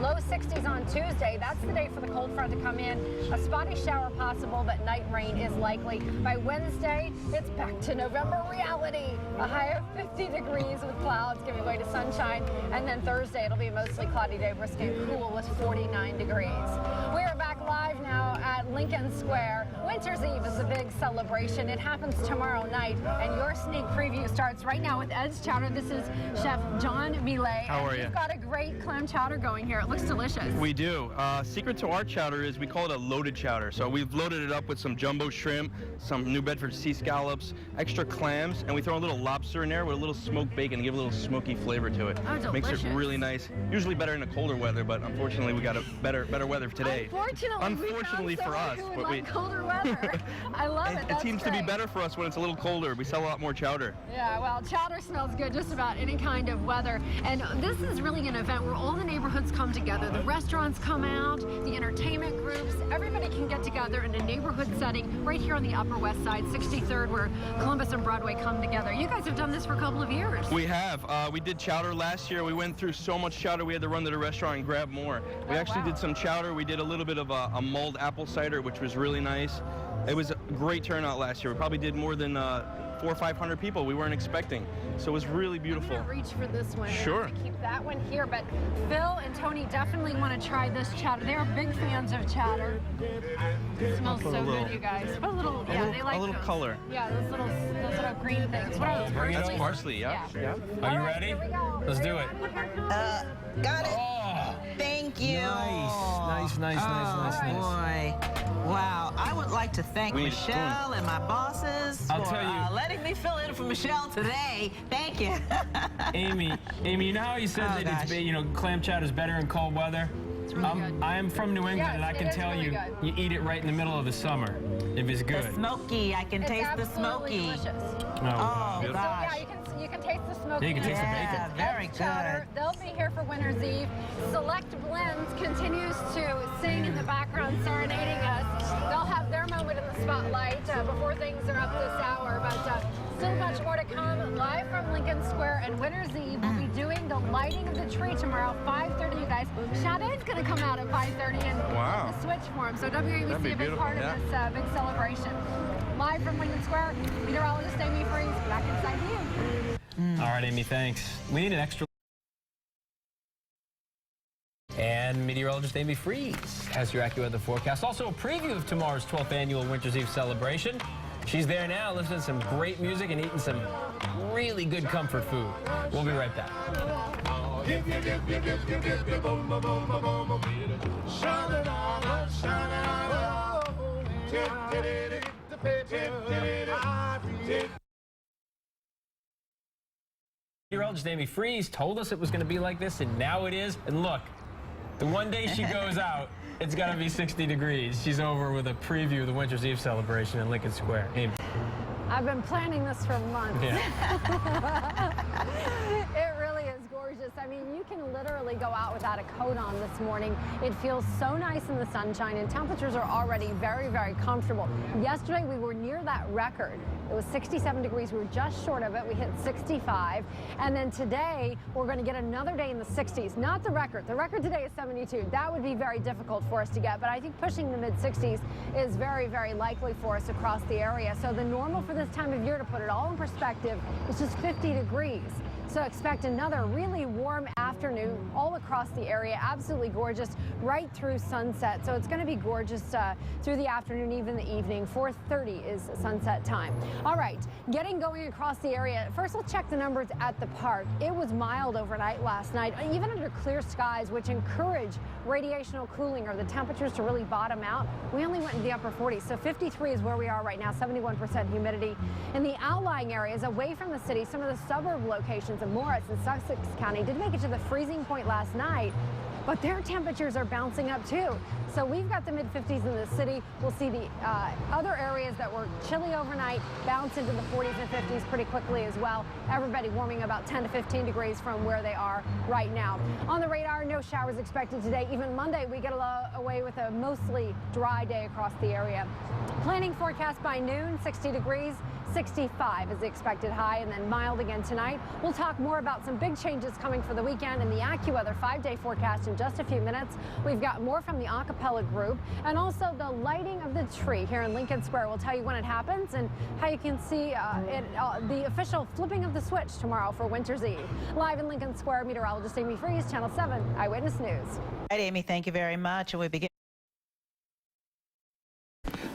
Low 60s on Tuesday. That's the day for the cold front to come in. A spotty shower possible, but night rain is likely. By Wednesday, it's back to November reality. A high of 50 degrees with clouds giving way to sunshine. And then Thursday, it'll be a mostly cloudy day, brisk and cool with 49 degrees. We are back live now at Lincoln Square. Winter's Eve is a big celebration. It happens tomorrow night, and your sneak preview starts right now with Ed's Chowder. This is Chef John Millet. How are you? You've got a great clam chowder going here. It looks delicious. We do. Secret to our chowder is we call it a loaded chowder. So we've loaded it up with some jumbo shrimp, some New Bedford sea scallops, extra clams, and we throw a little lobster in there with a little smoked bacon to give a little smoky flavor to it. Oh, makes delicious. it really nice. Usually better in the colder weather, but unfortunately we got a better weather today. Unfortunately for us, who would but like colder weather. I love it. It seems to be better for us when it's a little colder. We sell a lot more chowder. Yeah, well, chowder smells good just about any kind of weather. And this is really an event where all the neighborhoods come together. The restaurants come out, the entertainment groups, everybody can get together in a neighborhood setting right here on the Upper West Side, 63rd, where Columbus and Broadway come together. You guys have done this for a couple of years. We have. We did chowder last year. We went through so much chowder we had to run to the restaurant and grab more. We actually did some chowder. We did a little bit of a mulled apple cider, which was really nice. It was a great turnout last year. We probably did more than 400 or 500 people we weren't expecting. So it was really beautiful. I'm gonna reach for this one. Sure. I'm gonna keep that one here, but Phil and Tony definitely want to try this chowder. They're big fans of chowder. It smells so good, you guys. Put a little, they like a little those. color. Yeah, those little green things. What are those? Bring it Parsley? on. Parsley, yeah. Are you ready? Here we go. Let's do it. Got it. Oh, Thank you. nice. Boy. Wow. I would like to thank We need Michelle and my bosses I'll for tell you. letting me fill in for Michelle today. Thank you. Amy, you know how you said Oh, that gosh. clam chowder is better in cold weather? It's really good. I am from New England, Yes, and I can it is tell really you, good. you eat it right in the middle of the summer if it's good. The smoky. I can It's taste the absolutely smoky. delicious. Oh, So, gosh. yeah, you can taste the smoke. Yeah, you can taste the Yeah, bacon. very Chowder. good. They'll be here for Winter's Eve. Select Blendz continues to sing in the background, serenading us. They'll have their moment in the spotlight before things are up this hour, but still much more to come. Live from Lincoln Square and Winter's Eve, we'll be doing the lighting of the tree tomorrow, 5:30. You guys, Sade's going to come out at 5:30 and Wow. the switch for him. So WABC, That'd be a big beautiful, part yeah. of this big celebration. Live from Lincoln Square, meteorologist Amy Freeze, back inside you. All right, Amy, thanks. We need an extra. And meteorologist Amy Freeze has your AccuWeather forecast. Also a preview of tomorrow's 12th annual Winter's Eve celebration. She's there now listening to some great music and eating some really good comfort food. We'll be right back. Meteorologist Amy Freeze told us it was going to be like this, and now it is. And look, the one day she goes out, it's got to be 60 degrees. She's over with a preview of the Winter's Eve celebration in Lincoln Square. Amy. I've been planning this for months. Yeah. It really is gorgeous. I mean, you can literally go out without a coat on this morning. It feels so nice in the sunshine, and temperatures are already very, very comfortable. Yesterday, we were near that record. It was 67 degrees. We were just short of it. We hit 65. And then today, we're going to get another day in the 60s. Not the record. The record today is 72. That would be very difficult for us to get, but I think pushing the mid-60s is very, very likely for us across the area. So the normal for this time of year, to put it all in perspective, is just 50 degrees. So expect another really warm afternoon all across the area. Absolutely gorgeous right through sunset. So it's going to be gorgeous through the afternoon, even the evening. 4:30 is sunset time. All right, getting going across the area. First, we'll check the numbers at the park. It was mild overnight last night, even under clear skies, which encourage radiational cooling or the temperatures to really bottom out. We only went in the upper 40s. So 53 is where we are right now, 71% humidity. In the outlying areas away from the city, some of the suburb locations of Morris and Sussex County did make it to the freezing point last night, but their temperatures are bouncing up too. So we've got the mid-50s in the city. We'll see the other areas that were chilly overnight bounce into the 40s and 50s pretty quickly as well. Everybody warming about 10 to 15 degrees from where they are right now. On the radar, no showers expected today. Even Monday, we get away with a mostly dry day across the area. Planning forecast by noon, 60 degrees. 65 is the expected high, and then mild again tonight. We'll talk more about some big changes coming for the weekend in the AccuWeather 5-day forecast in just a few minutes. We've got more from the acapella group, and also the lighting of the tree here in Lincoln Square. We'll tell you when it happens and how you can see the official flipping of the switch tomorrow for Winter's Eve. Live in Lincoln Square, meteorologist Amy Freeze, Channel 7 Eyewitness News. All right, Amy, thank you very much. And we begin.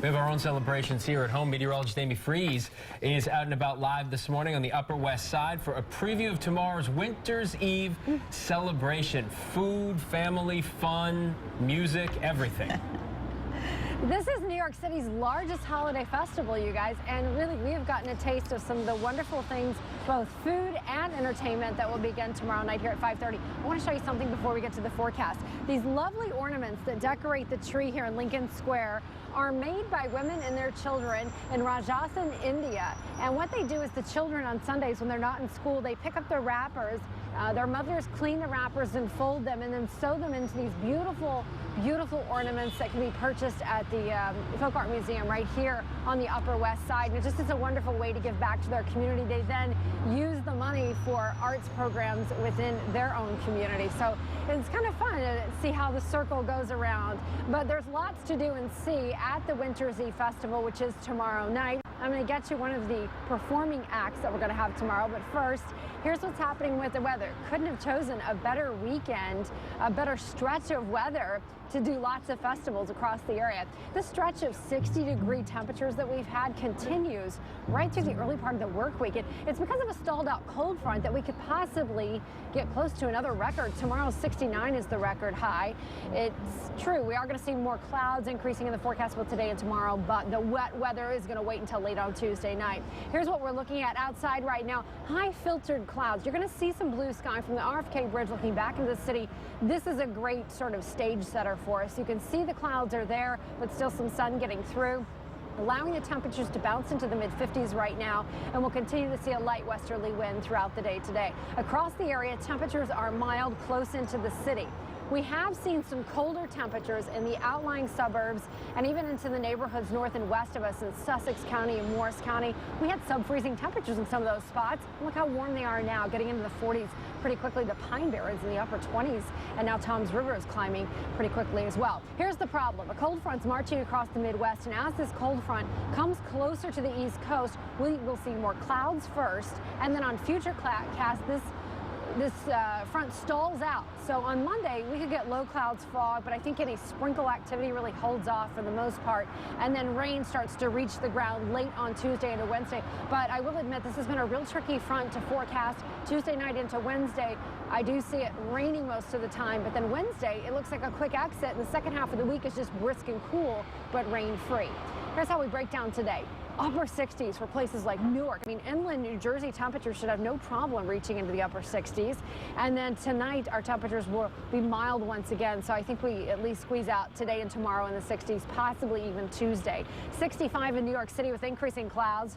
We have our own celebrations here at home. Meteorologist Amy Freeze is out and about live this morning on the Upper West Side for a preview of tomorrow's Winter's Eve celebration. Food, family, fun, music, everything. This is New York City's largest holiday festival, you guys, and really we have gotten a taste of some of the wonderful things, both food and entertainment, that will begin tomorrow night here at 5:30. I want to show you something before we get to the forecast. These lovely ornaments that decorate the tree here in Lincoln Square are made by women and their children in Rajasthan, India. And what they do is the children on Sundays when they're not in school, they pick up their wrappers. Their mothers clean the wrappers and fold them and then sew them into these beautiful, beautiful ornaments that can be purchased at the Folk Art Museum right here on the Upper West Side. And it just is a wonderful way to give back to their community. They then use the money for arts programs within their own community. So it's kind of fun to see how the circle goes around. But there's lots to do and see at the Winter's Eve Festival, which is tomorrow night. I'm going to get you one of the performing acts that we're going to have tomorrow. But first, here's what's happening with the weather. Couldn't have chosen a better weekend, a better stretch of weather to do lots of festivals across the area. This stretch of 60-degree temperatures that we've had continues right through the early part of the work week. It's because of a stalled out cold front that we could possibly get close to another record. Tomorrow, 69 is the record high. It's true, we are going to see more clouds increasing in the forecast both today and tomorrow, but the wet weather is going to wait until later late on Tuesday night. Here's what we're looking at outside right now. High filtered clouds. You're going to see some blue sky from the RFK Bridge looking back into the city. This is a great sort of stage setter for us. You can see the clouds are there, but still some sun getting through, allowing the temperatures to bounce into the mid-50s right now, and we'll continue to see a light westerly wind throughout the day today. Across the area, temperatures are mild close into the city. We have seen some colder temperatures in the outlying suburbs and even into the neighborhoods north and west of us in Sussex County and Morris County. We had sub-freezing temperatures in some of those spots. Look how warm they are now, getting into the 40s pretty quickly. The Pine Barrens in the upper 20s, and now Toms River is climbing pretty quickly as well. Here's the problem. A cold front's marching across the Midwest, and as this cold front comes closer to the East Coast, we will see more clouds first, and then on future casts, this front stalls out. So on Monday, we could get low clouds, fog, but I think any sprinkle activity really holds off for the most part. And then rain starts to reach the ground late on Tuesday into Wednesday. But I will admit, this has been a real tricky front to forecast. Tuesday night into Wednesday, I do see it raining most of the time. But then Wednesday, it looks like a quick exit. And the second half of the week is just brisk and cool, but rain-free. Here's how we break down today. Upper 60s for places like Newark. I mean, inland New Jersey temperatures should have no problem reaching into the upper 60s. And then tonight, our temperatures will be mild once again. So I think we at least squeeze out today and tomorrow in the 60s, possibly even Tuesday. 65 in New York City with increasing clouds.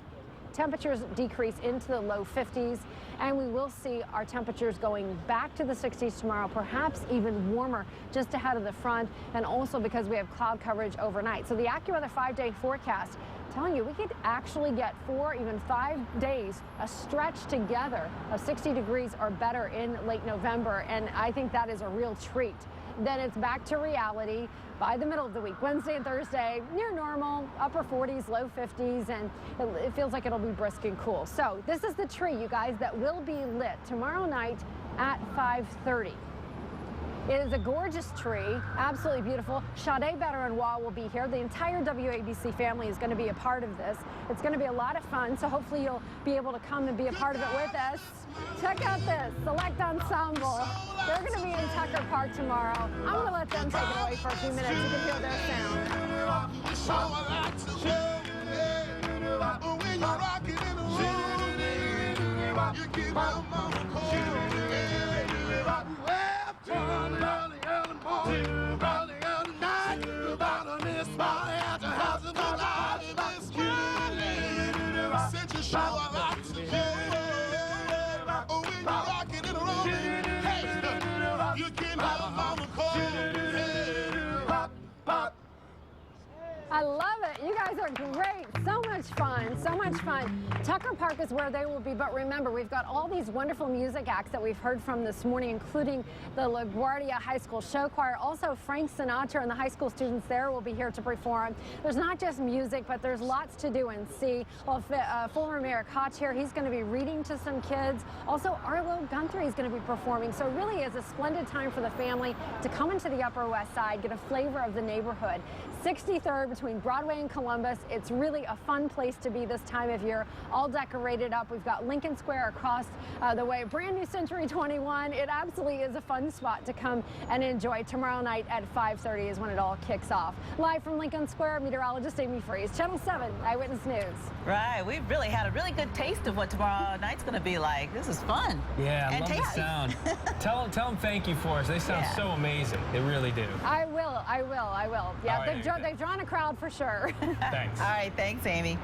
Temperatures decrease into the low 50s, and we will see our temperatures going back to the 60s tomorrow, perhaps even warmer just ahead of the front, and also because we have cloud coverage overnight. So the AccuWeather 5-day forecast telling you we could actually get 4, even 5 days, a stretch together of 60 degrees or better in late November, and I think that is a real treat. Then it's back to reality by the middle of the week. Wednesday and Thursday, near normal, upper 40s, low 50s, and it feels like it'll be brisk and cool. So this is the tree, you guys, that will be lit tomorrow night at 5:30. It is a gorgeous tree, absolutely beautiful. Sade Better-and-Wah will be here. The entire WABC family is going to be a part of this. It's going to be a lot of fun, so hopefully you'll be able to come and be a part of it with us. Check out this Select Ensemble. They're going to be in Tucker Park tomorrow. I'm going to let them take it away for a few minutes. You can hear their I love it. You guys are great. So much fun. So much fun. Tucker Park is where they will be. But remember, we've got all these wonderful music acts that we've heard from this morning, including the LaGuardia High School Show Choir. Also, Frank Sinatra and the high school students there will be here to perform. There's not just music, but there's lots to do and see. Well, former Mayor Koch here, he's going to be reading to some kids. Also, Arlo Guthrie is going to be performing. So it really is a splendid time for the family to come into the Upper West Side, get a flavor of the neighborhood. 63rd between Broadway and Columbus. It's really a fun place to be this time of year, all decorated up. We've got Lincoln Square across the way, brand new Century 21. It absolutely is a fun spot to come and enjoy. Tomorrow night at 5:30 is when it all kicks off. Live from Lincoln Square, meteorologist Amy Freeze, Channel 7 Eyewitness News. Right, we've really had a really good taste of what tomorrow night's going to be like. This is fun. Yeah, I love the sound. Tell them thank you for us. They sound so amazing. They really do. I will. Yeah, Right, they've drawn a crowd for sure. Thanks. All right, thanks, Amy.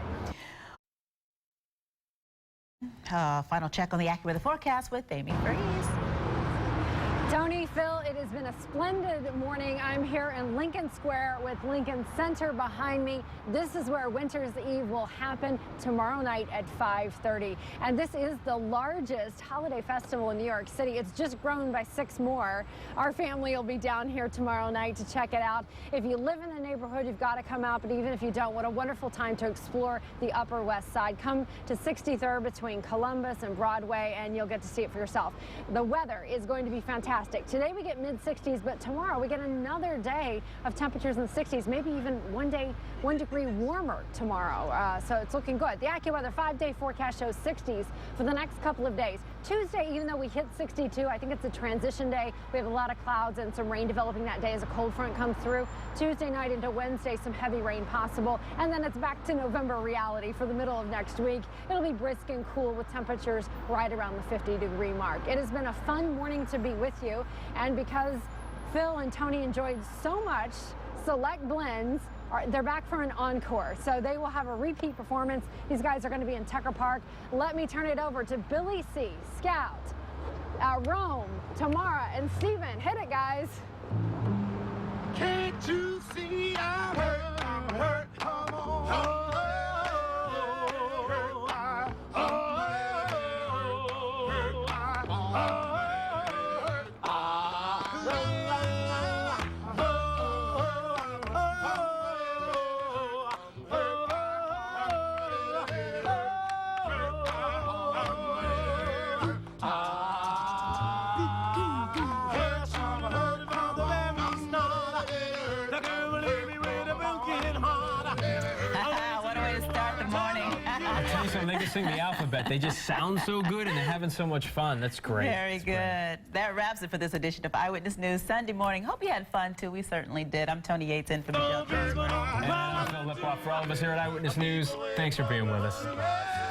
Final check on the AccuWeather forecast with Amy Freeze. Tony, Phil, it has been a splendid morning. I'm here in Lincoln Square with Lincoln Center behind me. This is where Winter's Eve will happen tomorrow night at 5:30. And this is the largest holiday festival in New York City. It's just grown by 6 more. Our family will be down here tomorrow night to check it out. If you live in the neighborhood, you've got to come out. But even if you don't, what a wonderful time to explore the Upper West Side. Come to 63rd between Columbus and Broadway, and you'll get to see it for yourself. The weather is going to be fantastic. fantastic. Today we get mid-60s, but tomorrow we get another day of temperatures in the 60s, maybe even 1 degree warmer tomorrow. So it's looking good. The AccuWeather 5-day forecast shows 60s for the next couple of days. Tuesday, even though we hit 62, I think it's a transition day. We have a lot of clouds and some rain developing that day as a cold front comes through. Tuesday night into Wednesday, some heavy rain possible. And then it's back to November reality for the middle of next week. It'll be brisk and cool with temperatures right around the 50-degree mark. It has been a fun morning to be with you. And because Phil and Tony enjoyed so much Select Blendz, they're back for an encore, so they will have a repeat performance. These guys are going to be in Tucker Park. Let me turn it over to Billy C., Scout, Rome, Tamara, and Steven. Hit it, guys. Can't you see I'm hurt, come on. They can sing the alphabet. They just sound so good and they're having so much fun. That's great. Very good. That wraps it for this edition of Eyewitness News Sunday morning. Hope you had fun too. We certainly did. I'm Tony Yates in for Michelle. And I'm Phil Liploff. For all of us here at Eyewitness News, thanks for being with us.